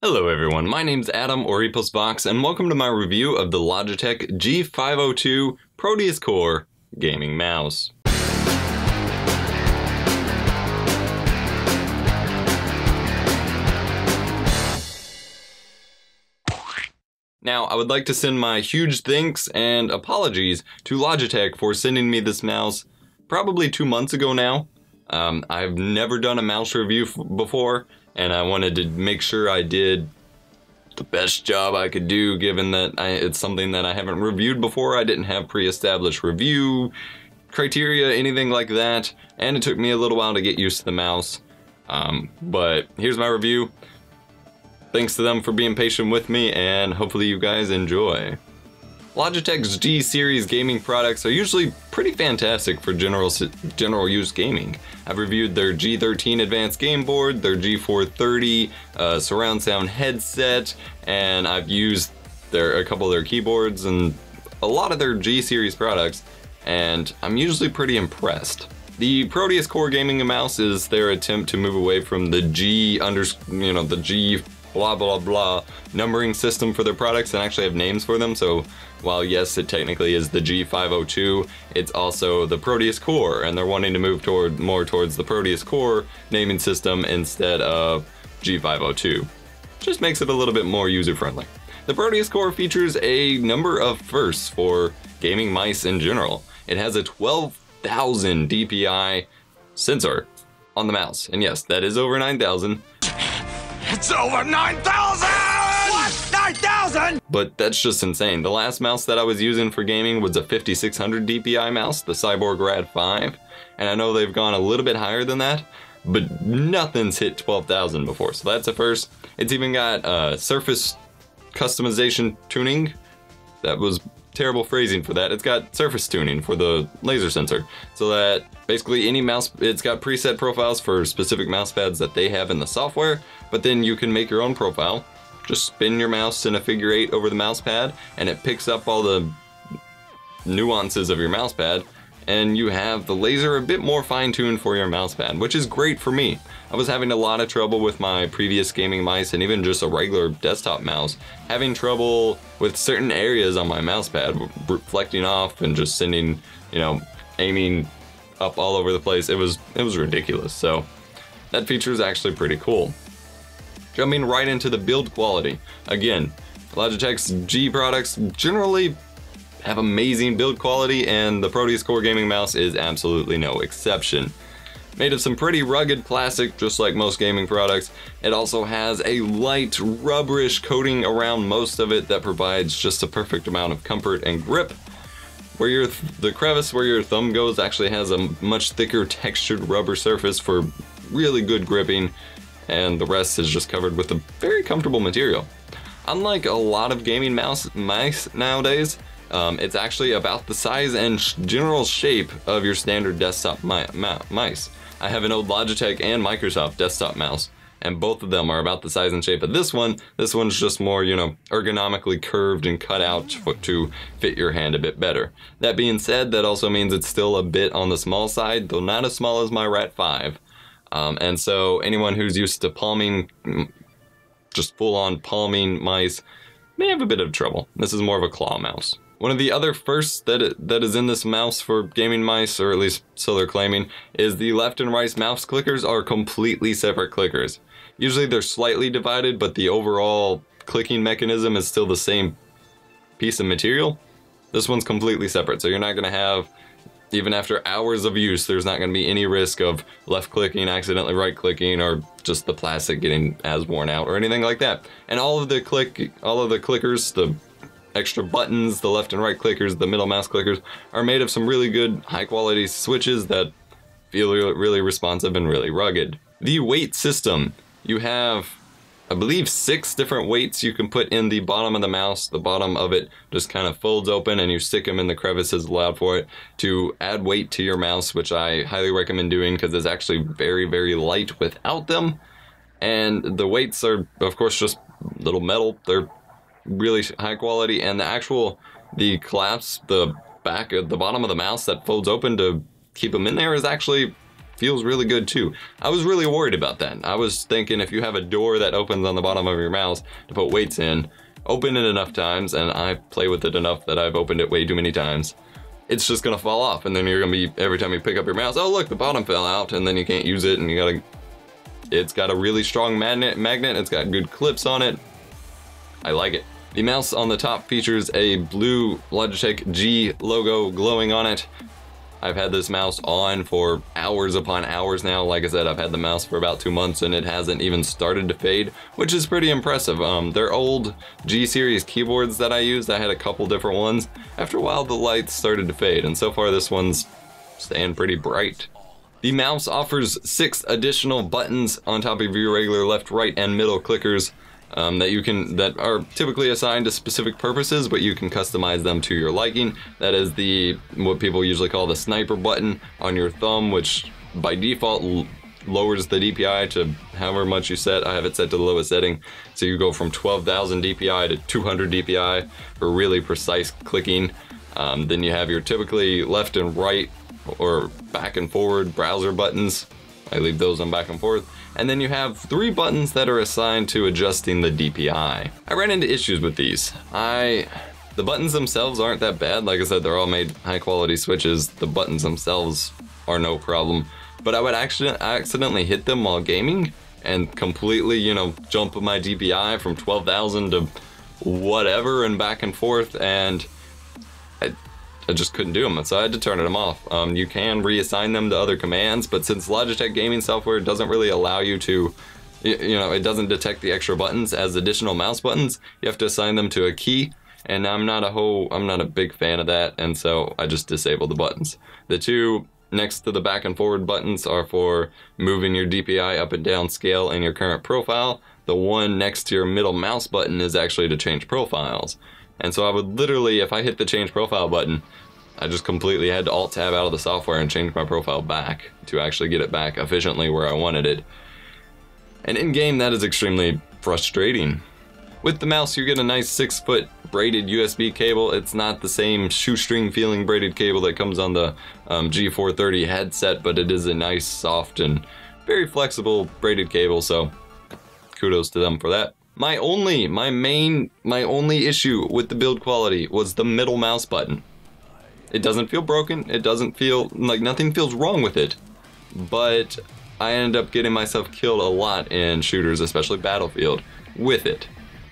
Hello everyone, my name's Adam or Box, and welcome to my review of the Logitech G502 Proteus Core gaming mouse. Now, I would like to send my huge thanks and apologies to Logitech for sending me this mouse probably 2 months ago now. I've never done a mouse review before, and I wanted to make sure I did the best job I could do, given that it's something that I haven't reviewed before. I didn't have pre-established review criteria, anything like that, and it took me a little while to get used to the mouse. But here's my review. Thanks to them for being patient with me, and hopefully you guys enjoy. Logitech's G series gaming products are usually pretty fantastic for general use gaming. I've reviewed their G13 advanced game board, their G430 surround sound headset, and I've used a couple of their keyboards and a lot of their G series products, and I'm usually pretty impressed. The Proteus Core gaming mouse is their attempt to move away from the the G blah blah blah numbering system for their products and actually have names for them. So while yes, it technically is the G502, it's also the Proteus Core, and they're wanting to move more towards the Proteus Core naming system instead of G502. Just makes it a little bit more user-friendly. The Proteus Core features a number of firsts for gaming mice in general. It has a 12,000 DPI sensor on the mouse, and yes, that is over 9,000. It's over 9,000! What? 9,000? But that's just insane. The last mouse that I was using for gaming was a 5600 DPI mouse, the Cyborg Rad 5. And I know they've gone a little bit higher than that, but nothing's hit 12,000 before. So that's a first. It's even got surface customization tuning. That was terrible phrasing for that. It's got surface tuning for the laser sensor, so that basically any mouse, it's got preset profiles for specific mouse pads that they have in the software, but then you can make your own profile. Just spin your mouse in a figure 8 over the mouse pad, and it picks up all the nuances of your mouse pad, and you have the laser a bit more fine-tuned for your mouse pad, which is great for me. I was having a lot of trouble with my previous gaming mice and even just a regular desktop mouse, having trouble with certain areas on my mouse pad reflecting off and just sending, aiming up all over the place. It was ridiculous. So that feature is actually pretty cool. Jumping right into the build quality. Again, Logitech's G products generally have amazing build quality, and the Proteus Core gaming mouse is absolutely no exception. Made of some pretty rugged plastic, just like most gaming products. It also has a light rubberish coating around most of it that provides just a perfect amount of comfort and grip. The crevice where your thumb goes actually has a much thicker textured rubber surface for really good gripping, and the rest is just covered with a very comfortable material. Unlike a lot of gaming mice nowadays, it's actually about the size and general shape of your standard desktop mice. I have an old Logitech and Microsoft desktop mouse, and both of them are about the size and shape of this one. This one's just more, ergonomically curved and cut out to fit your hand a bit better. That being said, that also means it's still a bit on the small side, though not as small as my Rat 5. And so anyone who's used to palming, just full-on palming mice, may have a bit of trouble. This is more of a claw mouse. One of the other firsts that is in this mouse for gaming mice, or at least so they're claiming, is the left and right mouse clickers are completely separate clickers. Usually they're slightly divided, but the overall clicking mechanism is still the same piece of material. This one's completely separate, so you're not going to have, even after hours of use, there's not going to be any risk of left clicking, accidentally right clicking, or just the plastic getting as worn out or anything like that. And all of the clickers, the extra buttons, the left and right clickers, the middle mouse clickers, are made of some really good high quality switches that feel really responsive and really rugged. The weight system. You have, I believe, 6 different weights you can put in the bottom of the mouse. The bottom of it just kind of folds open and you stick them in the crevices allowed for it to add weight to your mouse, which I highly recommend doing because it's actually very, very light without them. And the weights are, of course, just little metal. They're really high quality, and the clasp, the back at the bottom of the mouse that folds open to keep them in there is actually feels really good too. I was really worried about that. I was thinking if you have a door that opens on the bottom of your mouse to put weights in, open it enough times, and I play with it enough that I've opened it way too many times, it's just gonna fall off, and then you're gonna be, every time you pick up your mouse, oh look, the bottom fell out, and then you can't use it, and you gotta, it's got a really strong magnet, it's got good clips on it. I like it. The mouse on the top features a blue Logitech G logo glowing on it. I've had this mouse on for hours upon hours now. Like I said, I've had the mouse for about 2 months and it hasn't even started to fade, which is pretty impressive. They're old G series keyboards that I used. I had a couple different ones. After a while, the lights started to fade, and so far this one's staying pretty bright. The mouse offers 6 additional buttons on top of your regular left, right, and middle clickers. That are typically assigned to specific purposes, but you can customize them to your liking. That is what people usually call the sniper button on your thumb, which by default lowers the DPI to however much you set. I have it set to the lowest setting, so you go from 12,000 DPI to 200 DPI for really precise clicking. Then you have your typically left and right or back and forward browser buttons. I leave those on back and forth. And then you have 3 buttons that are assigned to adjusting the DPI. I ran into issues with these. The buttons themselves aren't that bad. Like I said, they're all made high quality switches. The buttons themselves are no problem. But I would accidentally hit them while gaming and completely, you know, jump my DPI from 12,000 to whatever and back and forth, and I just couldn't do them, so I had to turn them off. You can reassign them to other commands, but since Logitech gaming software doesn't really allow you to, you know, it doesn't detect the extra buttons as additional mouse buttons, you have to assign them to a key, and I'm not a big fan of that, and so I just disabled the buttons. The 2 next to the back and forward buttons are for moving your DPI up and down scale in your current profile. The one next to your middle mouse button is actually to change profiles. And so I would literally, if I hit the change profile button, I just completely had to alt-tab out of the software and change my profile back to actually get it back efficiently where I wanted it. And in-game, that is extremely frustrating. With the mouse, you get a nice 6-foot braided USB cable. It's not the same shoestring feeling braided cable that comes on the G430 headset, but it is a nice, soft, and very flexible braided cable, so kudos to them for that. My only issue with the build quality was the middle mouse button. It doesn't feel broken, it doesn't feel like nothing feels wrong with it, but I ended up getting myself killed a lot in shooters, especially Battlefield, with it.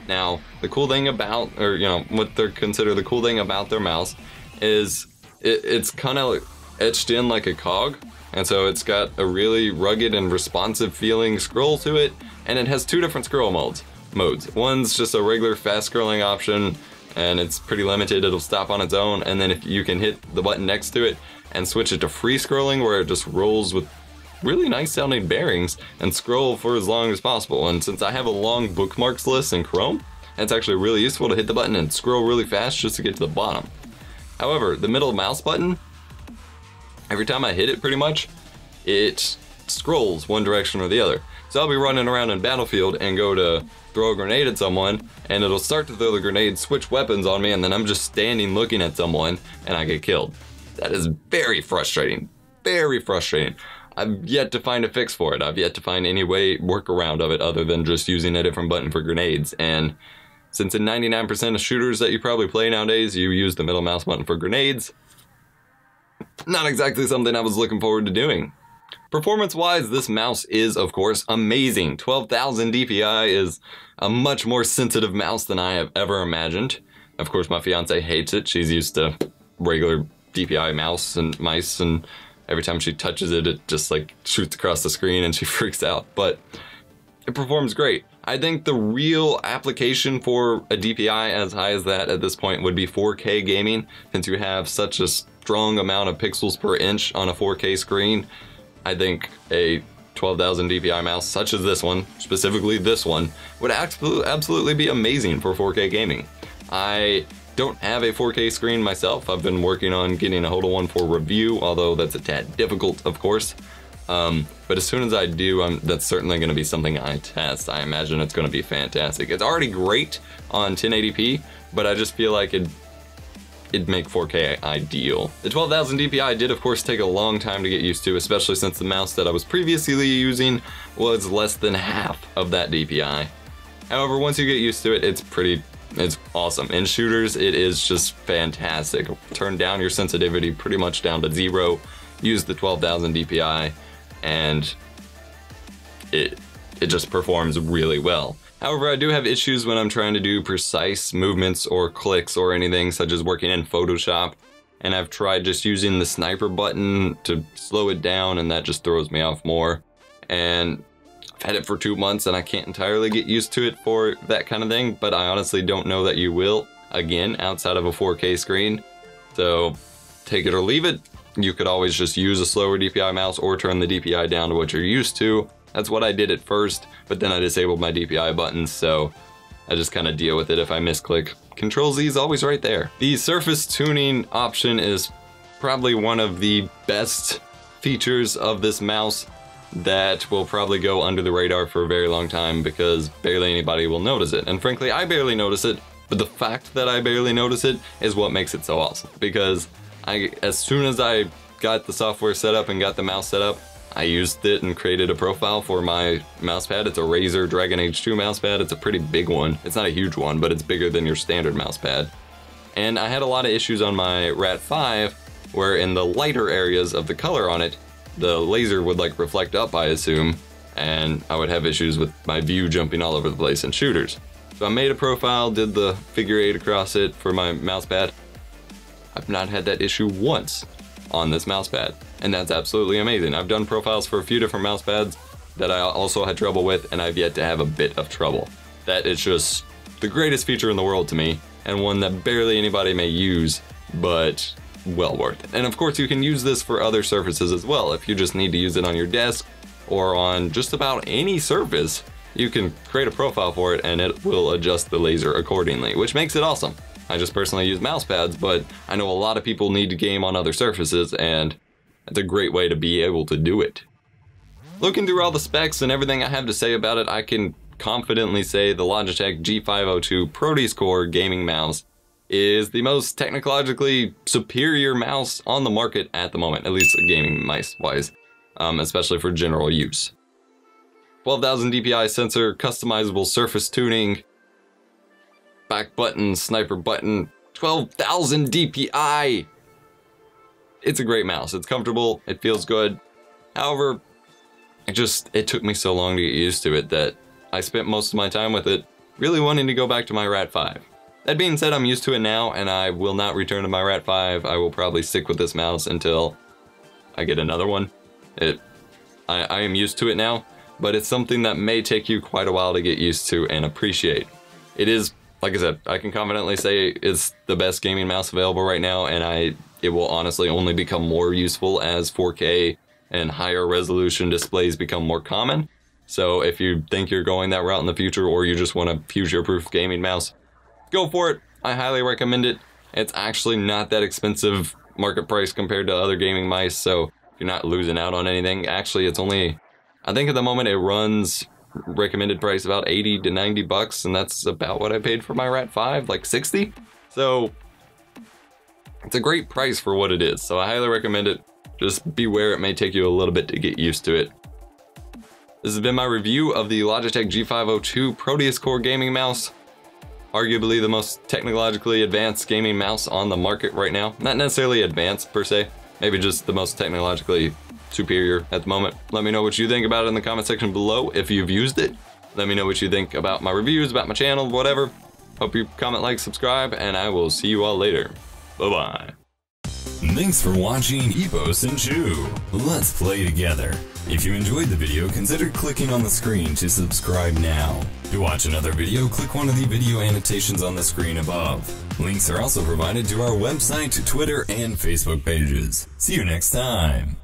Now, the cool thing about, or you know, what they consider the cool thing about their mouse is it's kind of etched in like a cog, and so it's got a really rugged and responsive feeling scroll to it, and it has 2 different scroll modes. One's just a regular fast scrolling option, and it's pretty limited, it'll stop on its own, and then if you can hit the button next to it and switch it to free scrolling, where it just rolls with really nice sounding bearings and scroll for as long as possible. And since I have a long bookmarks list in Chrome, it's actually really useful to hit the button and scroll really fast just to get to the bottom. However, the middle mouse button, every time I hit it pretty much, it scrolls one direction or the other. So I'll be running around in Battlefield and go to throw a grenade at someone, and it'll start to throw the grenade, switch weapons on me, and then I'm just standing looking at someone, and I get killed. That is very frustrating. Very frustrating. I've yet to find a fix for it. I've yet to find any workaround of it other than just using a different button for grenades. And since in 99% of shooters that you probably play nowadays, you use the middle mouse button for grenades, not exactly something I was looking forward to doing. Performance-wise, this mouse is, of course, amazing. 12,000 DPI is a much more sensitive mouse than I have ever imagined. Of course, my fiance hates it. She's used to regular DPI mouse and mice, and every time she touches it, it just like shoots across the screen and she freaks out. But it performs great. I think the real application for a DPI as high as that at this point would be 4K gaming, since you have such a strong amount of pixels per inch on a 4K screen. I think a 12,000 DPI mouse, such as this one, specifically this one, would absolutely be amazing for 4K gaming. I don't have a 4K screen myself. I've been working on getting a hold of one for review, although that's a tad difficult, of course. But as soon as I do, that's certainly going to be something I test. I imagine it's going to be fantastic. It's already great on 1080p, but I just feel like it'd make 4K ideal. The 12,000 DPI did of course take a long time to get used to, especially since the mouse that I was previously using was less than half of that DPI. However, once you get used to it, it's awesome. In shooters, it is just fantastic. Turn down your sensitivity pretty much down to 0, use the 12,000 DPI, and it just performs really well. However, I do have issues when I'm trying to do precise movements or clicks or anything, such as working in Photoshop, and I've tried just using the sniper button to slow it down, and that just throws me off more. And I've had it for 2 months and I can't entirely get used to it for that kind of thing, but I honestly don't know that you will, again, outside of a 4K screen. So take it or leave it. You could always just use a slower DPI mouse or turn the DPI down to what you're used to. That's what I did at first, but then I disabled my DPI buttons, so I just kind of deal with it if I misclick. Control Z is always right there. The surface tuning option is probably one of the best features of this mouse that will probably go under the radar for a very long time because barely anybody will notice it. And frankly, I barely notice it, but the fact that I barely notice it is what makes it so awesome. Because as soon as I got the software set up and got the mouse set up, I used it and created a profile for my mousepad. It's a Razer Dragon Age 2 mousepad. It's a pretty big one. It's not a huge one, but it's bigger than your standard mousepad. And I had a lot of issues on my Rat 5 where in the lighter areas of the color on it, the laser would like reflect up, I assume, and I would have issues with my view jumping all over the place in shooters. So I made a profile, did the figure 8 across it for my mousepad. I've not had that issue once on this mousepad, and that's absolutely amazing. I've done profiles for a few different mousepads that I also had trouble with, and I've yet to have a bit of trouble. That is just the greatest feature in the world to me, and one that barely anybody may use, but well worth it. And of course you can use this for other surfaces as well. If you just need to use it on your desk or on just about any surface, you can create a profile for it and it will adjust the laser accordingly, which makes it awesome. I just personally use mousepads, but I know a lot of people need to game on other surfaces, and it's a great way to be able to do it. Looking through all the specs and everything I have to say about it, I can confidently say the Logitech G502 Proteus Core gaming mouse is the most technologically superior mouse on the market at the moment, at least gaming mice wise, especially for general use. 12,000 DPI sensor, customizable surface tuning, back button, sniper button, 12,000 DPI! It's a great mouse. It's comfortable, it feels good. However, it took me so long to get used to it that I spent most of my time with it really wanting to go back to my Rat 5. That being said, I'm used to it now, and I will not return to my Rat 5. I will probably stick with this mouse until I get another one. I am used to it now, but it's something that may take you quite a while to get used to and appreciate. It is, like I said, I can confidently say it's the best gaming mouse available right now, and it will honestly only become more useful as 4K and higher resolution displays become more common. So if you think you're going that route in the future, or you just want a future-proof gaming mouse, go for it. I highly recommend it. It's actually not that expensive market price compared to other gaming mice, so you're not losing out on anything. Actually, it's only, I think at the moment it runs recommended price about 80 to 90 bucks, and that's about what I paid for my Rat 5, like 60. So it's a great price for what it is, so I highly recommend it. Just beware, it may take you a little bit to get used to it. This has been my review of the Logitech G502 Proteus Core gaming mouse. Arguably the most technologically advanced gaming mouse on the market right now. Not necessarily advanced per se, maybe just the most technologically superior at the moment. Let me know what you think about it in the comment section below if you've used it. Let me know what you think about my reviews, about my channel, whatever. Hope you comment, like, subscribe, and I will see you all later. Bye-bye. Thanks for watching Epos and Chew. Let's play together. If you enjoyed the video, consider clicking on the screen to subscribe now. To watch another video, click one of the video annotations on the screen above. Links are also provided to our website, Twitter, and Facebook pages. See you next time.